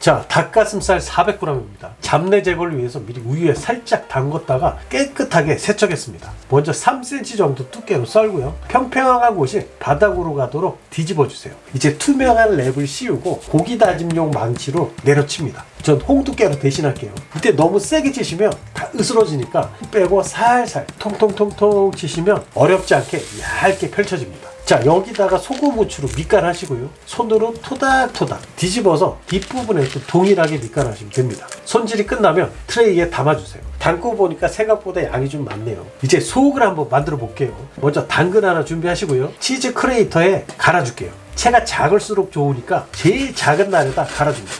자, 닭가슴살 400g입니다. 잡내 제거를 위해서 미리 우유에 살짝 담궜다가 깨끗하게 세척했습니다. 먼저 3cm 정도 두께로 썰고요. 평평한 곳이 바닥으로 가도록 뒤집어 주세요. 이제 투명한 랩을 씌우고 고기 다짐용 망치로 내려칩니다. 전 홍두깨로 대신할게요. 이때 너무 세게 치시면 다 으스러지니까 빼고 살살 통통통통 치시면 어렵지 않게 얇게 펼쳐집니다. 자, 여기다가 소금 후추로 밑간하시고요. 손으로 토닥토닥 뒤집어서 뒷부분에도 동일하게 밑간하시면 됩니다. 손질이 끝나면 트레이에 담아주세요. 담고 보니까 생각보다 양이 좀 많네요. 이제 속을 한번 만들어 볼게요. 먼저 당근 하나 준비하시고요. 치즈 크레이터에 갈아줄게요. 채가 작을수록 좋으니까 제일 작은 날에다 갈아줍니다.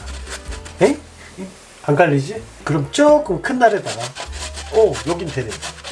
에? 안 갈리지? 그럼 조금 큰 날에다가 여긴 되네.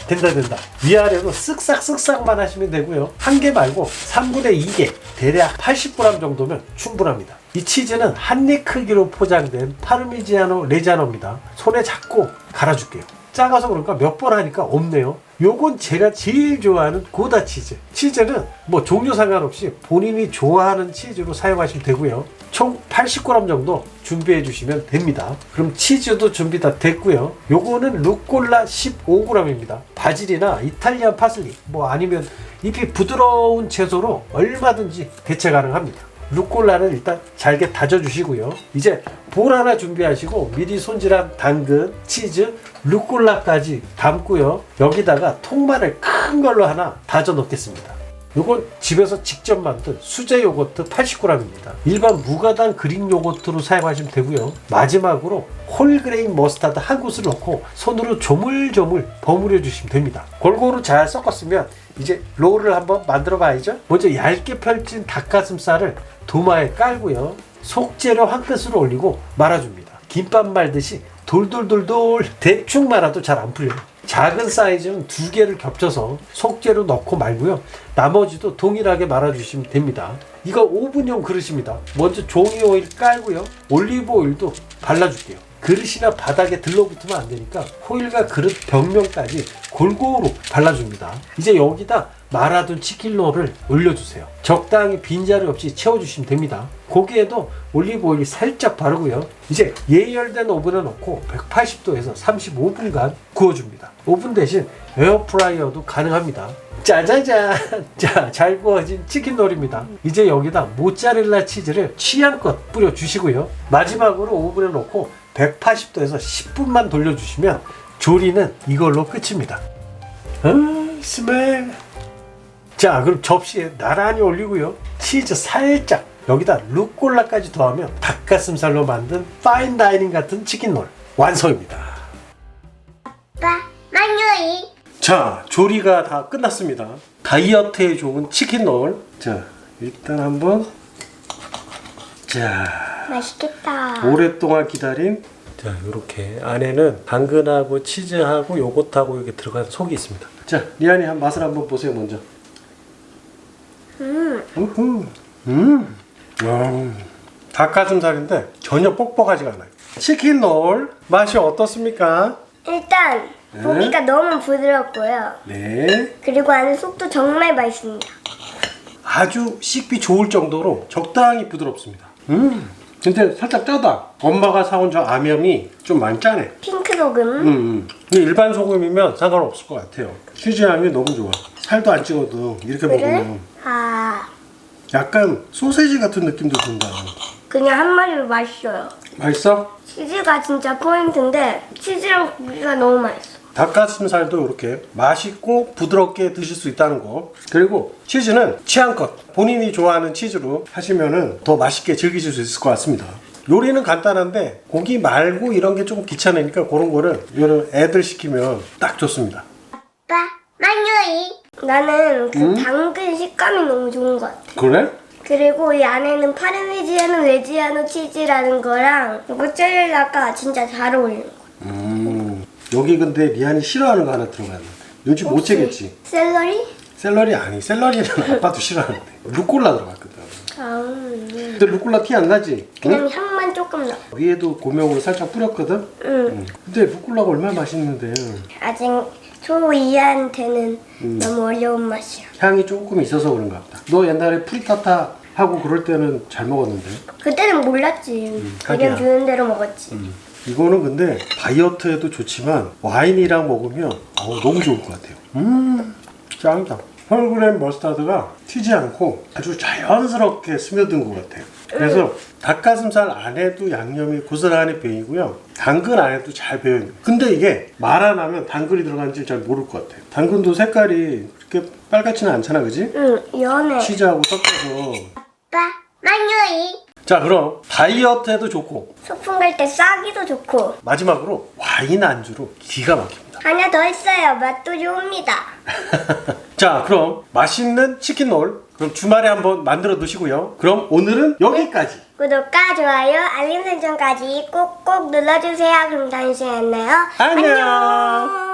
된다. 위아래로 쓱싹쓱싹만 하시면 되고요. 한 개 말고 3분의 2개, 대략 80g 정도면 충분합니다. 이 치즈는 한 입 크기로 포장된 파르미지아노 레자노입니다. 손에 잡고 갈아줄게요. 작아서 그런가 몇 번 하니까 없네요. 요건 제가 제일 좋아하는 고다 치즈. 치즈는 뭐 종류 상관없이 본인이 좋아하는 치즈로 사용하시면 되고요. 총 80g 정도 준비해 주시면 됩니다. 그럼 치즈도 준비 다 됐고요. 요거는 루꼴라 15g입니다. 바질이나 이탈리안 파슬리 뭐 아니면 잎이 부드러운 채소로 얼마든지 대체 가능합니다. 루꼴라는 일단 잘게 다져주시고요. 이제 볼 하나 준비하시고 미리 손질한 당근, 치즈, 루꼴라까지 담고요. 여기다가 통마늘 큰 걸로 하나 다져 넣겠습니다. 이건 집에서 직접 만든 수제 요거트 80g입니다. 일반 무가당 그릭 요거트로 사용하시면 되고요. 마지막으로 홀그레인 머스타드 한 구슬 넣고 손으로 조물조물 버무려 주시면 됩니다. 골고루 잘 섞었으면 이제 롤을 한번 만들어 봐야죠. 먼저 얇게 펼친 닭가슴살을 도마에 깔고요. 속재료 한 큰술을 올리고 말아줍니다. 김밥 말듯이 돌돌돌돌 대충 말아도 잘 안 풀려요. 작은 사이즈는 2개를 겹쳐서 속재료 넣고 말고요. 나머지도 동일하게 말아주시면 됩니다. 이거 오븐용 그릇입니다. 먼저 종이 오일 깔고요. 올리브 오일도 발라줄게요. 그릇이나 바닥에 들러붙으면 안 되니까 호일과 그릇 벽면까지 골고루 발라줍니다. 이제 여기다 말아둔 치킨롤을 올려주세요. 적당히 빈자리 없이 채워주시면 됩니다. 고기에도 올리브 오일 살짝 바르고요. 이제 예열된 오븐에 넣고 180도에서 35분간 구워줍니다. 오븐 대신 에어프라이어도 가능합니다. 짜자잔! 자, 잘 구워진 치킨롤입니다. 이제 여기다 모짜렐라 치즈를 취향껏 뿌려주시고요. 마지막으로 오븐에 넣고 180도에서 10분만 돌려주시면 조리는 이걸로 끝입니다. 스멜! 자, 그럼 접시에 나란히 올리고요. 치즈 살짝, 여기다 루꼴라까지 더하면 닭가슴살로 만든 파인 다이닝 같은 치킨롤 완성입니다. 아빠, 만유이. 자, 조리가 다 끝났습니다. 다이어트에 좋은 치킨롤. 자, 일단 한번. 자, 맛있겠다. 오랫동안 기다린. 자, 요렇게 안에는 당근하고 치즈하고 요거트하고 이렇게 들어간 속이 있습니다. 자, 리안이 한 맛을 한번 보세요. 먼저. 우후. 닭가슴살인데 전혀 뻑뻑하지가 않아요. 치킨롤 맛이 어떻습니까? 일단 고기가 너무 부드럽고요. 네. 그리고 안에 속도 정말 맛있습니다. 아주 씹기 좋을 정도로 적당히 부드럽습니다. 근데 살짝 짜다. 엄마가 사온 저 암염이 좀 많이 짜네. 핑크 소금. 근데 일반 소금이면 상관없을 것 같아요. 치즈 향이 너무 좋아. 살도 안 찍어도 이렇게 먹으면 약간 소세지 같은 느낌도 든다. 그냥 한 마리로 맛있어요. 맛있어? 치즈가 진짜 포인트인데 치즈랑 고기가 너무 맛있어. 닭가슴살도 이렇게 맛있고 부드럽게 드실 수 있다는 거. 그리고 치즈는 취향껏 본인이 좋아하는 치즈로 하시면은 더 맛있게 즐기실 수 있을 것 같습니다. 요리는 간단한데 고기 말고 이런 게 조금 귀찮으니까 그런 거를 이런 애들 시키면 딱 좋습니다. 아빠, 만유이. 나는 그 당근 식감이 너무 좋은 것 같아. 그래? 그리고 이 안에는 파르미지아노 레지아노 치즈라는 거랑 모짜렐라가 진짜 잘 어울리는 거. 여기 근데 리안이 싫어하는 거 하나 들어갔는데 눈치 못 채겠지? 샐러리? 샐러리 아니, 샐러리는 아빠도 싫어하는데 루꼴라 들어갔거든. 근데 루꼴라 티 안 나지? 그냥 향만 조금 나. 위에도 고명으로 살짝 뿌렸거든? 근데 루꼴라가 얼마나 맛있는데 아직 초2한테는 너무 어려운 맛이야. 향이 조금 있어서 그런가 보다. 너 옛날에 프리타타 하고 그럴 때는 잘 먹었는데. 그때는 몰랐지. 하기야. 그냥 주는 대로 먹었지. 이거는 근데 다이어트에도 좋지만 와인이랑 먹으면 너무 좋을 것 같아요. 짱이다. 홀그레인 머스타드가 튀지 않고 아주 자연스럽게 스며든 것 같아요. 그래서 닭가슴살 안에도 양념이 고스란히 배이고요. 당근 안에도 잘 배어있는. 근데 이게 말 안 하면 당근이 들어간지 잘 모를 것 같아요. 당근도 색깔이 그렇게 빨갛지는 않잖아, 그지? 응, 연해. 치즈하고 섞어서. 아빠, 만유이. 자, 그럼 다이어트에도 좋고 소풍 갈 때 싸기도 좋고. 마지막으로 와인 안주로 기가 막힙니다. 하나 더 있어요. 맛도 좋습니다. 자, 그럼 맛있는 치킨롤 그럼 주말에 한번 만들어 두시고요. 그럼 오늘은 여기까지. 구독과 좋아요, 알림 설정까지 꼭꼭 눌러주세요. 그럼 다음 시간에 만나요. 안녕. 안녕.